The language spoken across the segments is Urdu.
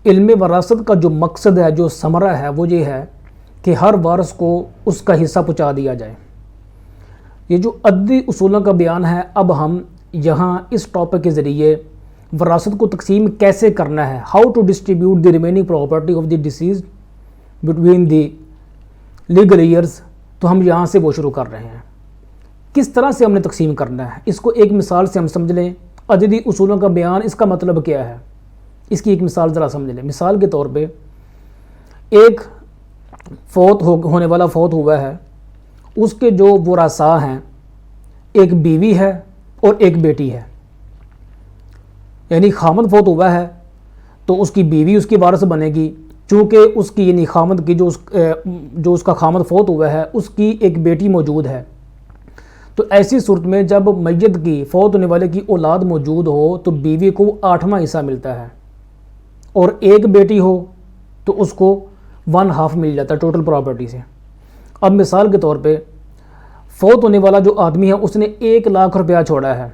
علم وراثت کا جو مقصد ہے، جو ثمرہ ہے، وہ یہ ہے کہ ہر وارث کو اس کا حصہ پہنچا دیا جائے۔ یہ جو عددی اصولوں کا بیان ہے، اب ہم یہاں اس ٹاپک کے ذریعے وراثت کو تقسیم کیسے کرنا ہے، how to distribute the remaining property of the deceased between the legal heirs, تو ہم یہاں سے وہ شروع کر رہے ہیں۔ کس طرح سے ہم نے تقسیم کرنا ہے، اس کو ایک مثال سے ہم سمجھ لیں۔ عددی اصولوں کا بیان، اس کا مطلب کیا ہے، اس کی ایک مثال ذرا سمجھ لیں۔ مثال کے طور پہ ایک ہونے والا فوت ہوا ہے، اس کے جو ورثاء ہیں، ایک بیوی ہے اور ایک بیٹی ہے۔ یعنی خامد فوت ہوا ہے تو اس کی بیوی اس کی وارث بنے گی، چونکہ اس کی یعنی خامد کی جو اس کا خامد فوت ہوا ہے اس کی ایک بیٹی موجود ہے۔ تو ایسی صورت میں جب میت کی، فوت ہونے والے کی اولاد موجود ہو تو بیوی کو 8واں حصہ ملتا ہے، اور ایک بیٹی ہو تو اس کو 1/2 مل جاتا ہے ٹوٹل پراپرٹی سے۔ اب مثال کے طور پہ فوت ہونے والا جو آدمی ہے اس نے 1 لاکھ روپیہ چھوڑا ہے،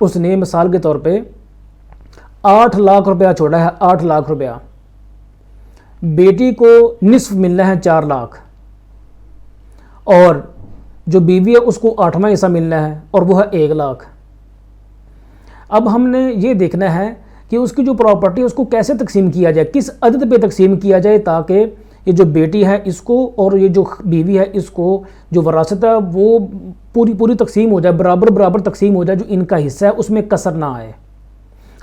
اس نے مثال کے طور پہ 8 لاکھ روپیہ چھوڑا ہے، 8 لاکھ روپیہ۔ بیٹی کو نصف ملنا ہے 4 لاکھ، اور جو بیوی ہے اس کو 8واں حصہ ملنا ہے اور وہ ہے 1 لاکھ۔ اب ہم نے یہ دیکھنا ہے کہ اس کی جو پراپرٹی ہے اس کو کیسے تقسیم کیا جائے، کس عدد پہ تقسیم کیا جائے تاکہ یہ جو بیٹی ہے اس کو اور یہ جو بیوی ہے اس کو جو وراثت ہے وہ پوری تقسیم ہو جائے، برابر تقسیم ہو جائے، جو ان کا حصہ ہے اس میں کسر نہ آئے۔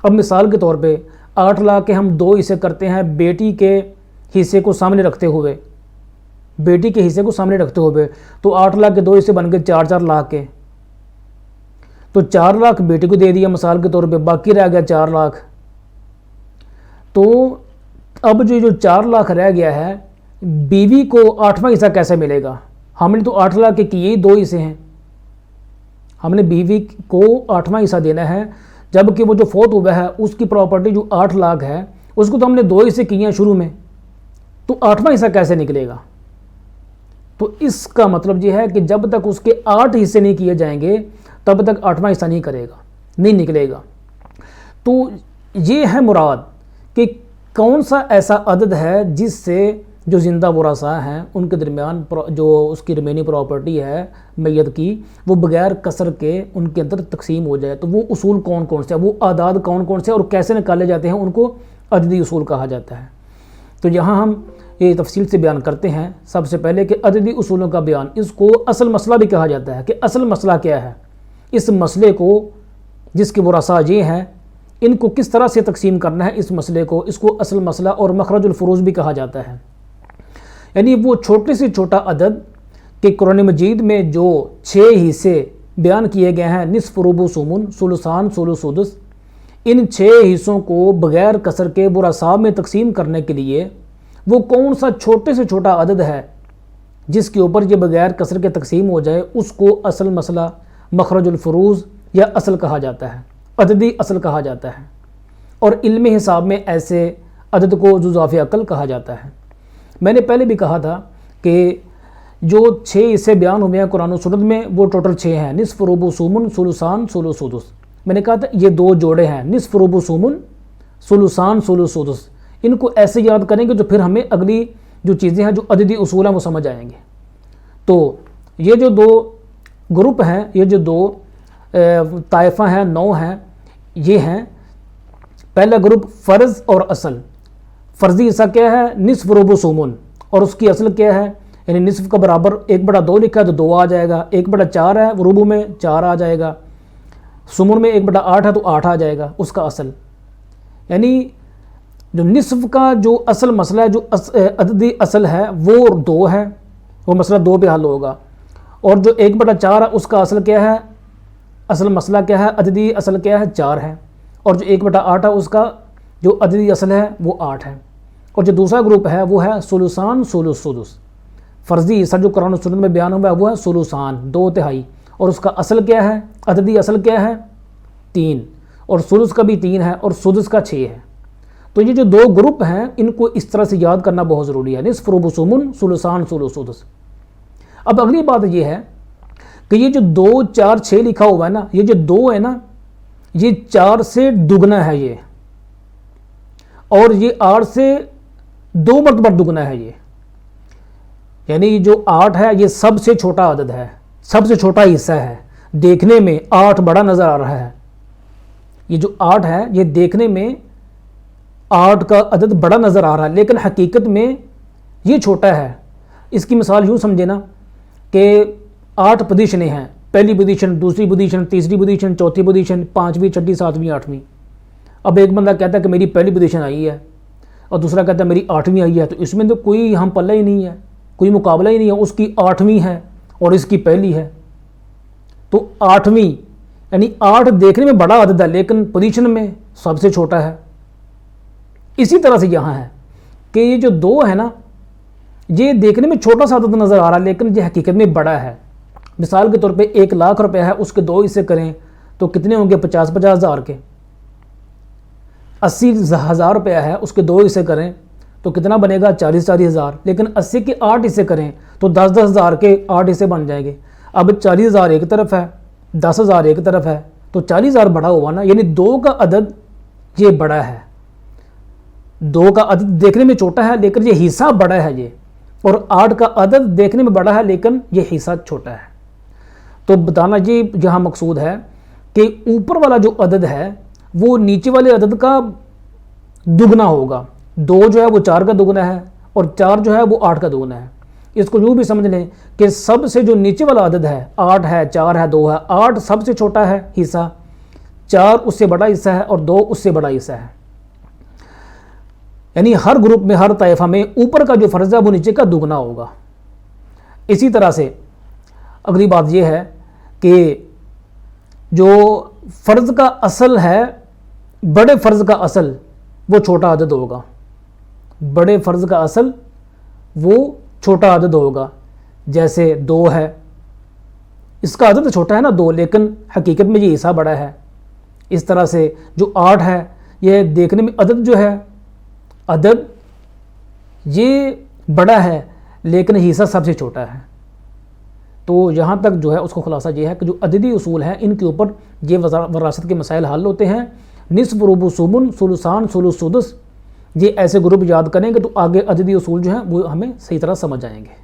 اب مثال کے طور پہ 8 لاکھ کے ہم 2 حصے کرتے ہیں، بیٹی کے حصے کو سامنے رکھتے ہوئے، تو 8 لاکھ کے 2 حصے بن گئے 4 لاکھ کے، تو 4 لاکھ بیٹی کو دے دیا مثال کے طور پہ، باقی رہ گیا 4 لاکھ۔ تو اب جو 4 لاکھ رہ گیا ہے، بیوی کو 8واں حصہ کیسے ملے گا؟ ہم نے تو 8 لاکھ کے کیے ہی 2 حصے ہیں، ہم نے بیوی کو 8واں حصہ دینا ہے، جبکہ وہ جو فوت ہوا ہے اس کی پراپرٹی جو 8 لاکھ ہے اس کو تو ہم نے 2 حصے کیے ہیں شروع میں، تو 8واں حصہ کیسے نکلے گا؟ تو اس کا مطلب یہ ہے کہ جب تک اس کے 8 حصے نہیں کیے جائیں گے تب تک 8واں حصہ نہیں نکلے گا۔ تو یہ ہے مراد کہ کون سا ایسا عدد ہے جس سے جو زندہ ورثاء ہیں ان کے درمیان جو اس کی ریمیننگ پراپرٹی ہے میت کی، وہ بغیر کسر کے ان کے اندر تقسیم ہو جائے۔ تو وہ اصول کون سے ہیں، وہ اعداد کون سے اور کیسے نکالے جاتے ہیں، ان کو عددی اصول کہا جاتا ہے۔ تو یہاں ہم یہ تفصیل سے بیان کرتے ہیں۔ سب سے پہلے کہ عددی اصولوں کا بیان، اس کو اصل مسئلہ بھی کہا جاتا ہے کہ اصل مسئلہ کیا ہے، اس مسئلے کو جس کے ورثاء یہ ہیں ان کو کس طرح سے تقسیم کرنا ہے، اس مسئلے کو، اس کو اصل مسئلہ اور مخرج الفروض بھی کہا جاتا ہے۔ یعنی وہ چھوٹے سے چھوٹا عدد کہ قرآن مجید میں جو 6 حصے بیان کیے گئے ہیں، نصف ربع ثمن ثلثان ثلث سدس، ان 6 حصوں کو بغیر کسر کے ورثاء میں تقسیم کرنے کے لیے وہ کون سا چھوٹے سے چھوٹا عدد ہے جس کے اوپر یہ بغیر کسر کے تقسیم ہو جائے، اس کو اصل مسئلہ، مخرج الفروض یا اصل کہا جاتا ہے، عددی اصل کہا جاتا ہے۔ اور علم حساب میں ایسے عدد کو جزاف عقل کہا جاتا ہے۔ میں نے پہلے بھی کہا تھا کہ جو 6 حصے بیان ہوئے ہیں قرآن و سنت میں وہ ٹوٹل 6 ہیں، نصف ربع ثمن ثلثان ثلث سدس۔ میں نے کہا تھا یہ 2 جوڑے ہیں، نصف ربع ثمن ثلثان ثلث سدس، ان کو ایسے یاد کریں گے تو پھر ہمیں اگلی جو چیزیں ہیں جو عددی اصول ہیں وہ سمجھ آئیں گے۔ تو یہ جو 2 گروپ ہیں، یہ جو 2 طائفہ ہیں، نوع ہیں، یہ ہیں پہلا گروپ فرض اور اصل۔ فرضی حصہ کیا ہے؟ نصف ربع ثمن، اور اس کی اصل کیا ہے؟ یعنی نصف کا برابر 1/2 لکھا ہے تو 2 آ جائے گا، 1/4 ہے ربع میں 4 آ جائے گا، ثمن میں 1/8 ہے تو 8 آ جائے گا اس کا اصل۔ یعنی جو نصف کا جو اصل مسئلہ ہے، جو عددی اصل ہے وہ 2 ہے، وہ مسئلہ 2 پہ حل ہوگا، اور جو 1/4 ہے اس کا اصل کیا ہے، اصل مسئلہ کیا ہے، عددی اصل کیا ہے، 4 ہے، اور جو 1/8 ہے اس کا جو عددی اصل ہے وہ 8 ہے۔ اور جو دوسرا گروپ ہے وہ ہے ثلثان ثلث سدس۔ فرضی حصہ جو قرآن و سنت میں بیان ہوا ہے وہ ہے ثلثان، 2/3، اور اس کا اصل کیا ہے، عددی اصل کیا ہے، 3، اور ثلث کا بھی 3 ہے اور سدس کا 6 ہے۔ تو یہ جو 2 گروپ ہیں ان کو اس طرح سے یاد کرنا بہت ضروری ہے، نصف ربع ثمن ثلثان ثلث سدس۔ اب اگلی بات یہ ہے کہ یہ جو 2 4 6 لکھا ہوا ہے نا، یہ جو 2 ہے نا، یہ 4 سے دگنا ہے یہ، اور یہ 8 سے 2 مرتبہ دگنا ہے یہ، یعنی جو 8 ہے یہ سب سے چھوٹا عدد ہے، سب سے چھوٹا حصہ ہے، دیکھنے میں 8 بڑا نظر آ رہا ہے، یہ جو 8 ہے یہ دیکھنے میں 8 کا عدد بڑا نظر آ رہا ہے لیکن حقیقت میں یہ چھوٹا ہے۔ اس کی مثال یوں سمجھے نا کہ 8 پوزیشنیں ہیں، پہلی پوزیشن، دوسری پوزیشن، تیسری پوزیشن، چوتھی پوزیشن، 5ویں، 6ویں، 7ویں، 8ویں۔ اب ایک بندہ کہتا ہے کہ میری پہلی پوزیشن آئی ہے اور دوسرا کہتا ہے میری 8ویں آئی ہے، تو اس میں تو کوئی ہم پلہ ہی نہیں ہے، کوئی مقابلہ ہی نہیں ہے، اس کی 8ویں ہے اور اس کی پہلی ہے، تو 8ویں یعنی 8 دیکھنے میں بڑا عدد ہے لیکن پوزیشن میں سب سے چھوٹا ہے۔ اسی طرح سے یہاں ہے کہ یہ جو 2 ہے نا، یہ دیکھنے میں چھوٹا سا عدد نظر آ رہا ہے لیکن یہ حقیقت میں بڑا ہے۔ مثال کے طور پہ 1,00,000 روپے ہے، اس کے 2 حصے کریں تو کتنے ہوں گے؟ 50,000 ہزار کے۔ 80,000 روپے ہے، اس کے 2 حصے کریں تو کتنا بنے گا؟ 40,000 لیکن 80 کے 8 حصے کریں تو 10,000 کے 8 حصے بن جائیں گے۔ اب 40,000 ایک طرف ہے، 10,000 ایک طرف ہے، تو 40,000 بڑا ہوا نا، یعنی 2 کا عدد یہ بڑا ہے، 2 کا عدد دیکھنے میں چھوٹا ہے لیکن یہ حصہ بڑا ہے یہ، اور 8 کا عدد دیکھنے میں بڑا ہے لیکن یہ حصہ چھوٹا ہے۔ تو بتانا یہ یہاں مقصود ہے کہ اوپر والا جو عدد ہے وہ نیچے والے عدد کا دگنا ہوگا، 2 جو ہے وہ 4 کا دگنا ہے اور 4 جو ہے وہ 8 کا دگنا ہے۔ اس کو یوں بھی سمجھ لیں کہ سب سے جو نیچے والا عدد ہے 8 ہے، 4 ہے، 2 ہے، 8 سب سے چھوٹا ہے حصہ، 4 اس سے بڑا حصہ ہے اور 2 اس سے بڑا حصہ ہے، یعنی ہر گروپ میں، ہر طائفہ میں اوپر کا جو فرض ہے وہ نیچے کا دگنا ہوگا۔ اسی طرح سے اگلی بات یہ ہے کہ جو فرض کا اصل ہے، بڑے فرض کا اصل وہ چھوٹا عدد ہوگا، بڑے فرض کا اصل وہ چھوٹا عدد ہوگا، جیسے 2 ہے، اس کا عدد چھوٹا ہے نا 2، لیکن حقیقت میں یہ حصہ بڑا ہے۔ اس طرح سے جو 8 ہے یہ دیکھنے میں عدد جو ہے، عدد یہ بڑا ہے لیکن حصہ سب سے چھوٹا ہے۔ تو یہاں تک جو ہے اس کو خلاصہ یہ ہے کہ جو عددی اصول ہیں ان کے اوپر یہ وراثت کے مسائل حل ہوتے ہیں۔ نصف، ربع، ثمن، ثلثان، ثلث، سدس، یہ ایسے گروپ یاد کریں گے تو آگے عددی اصول جو ہیں وہ ہمیں صحیح طرح سمجھ آئیں گے۔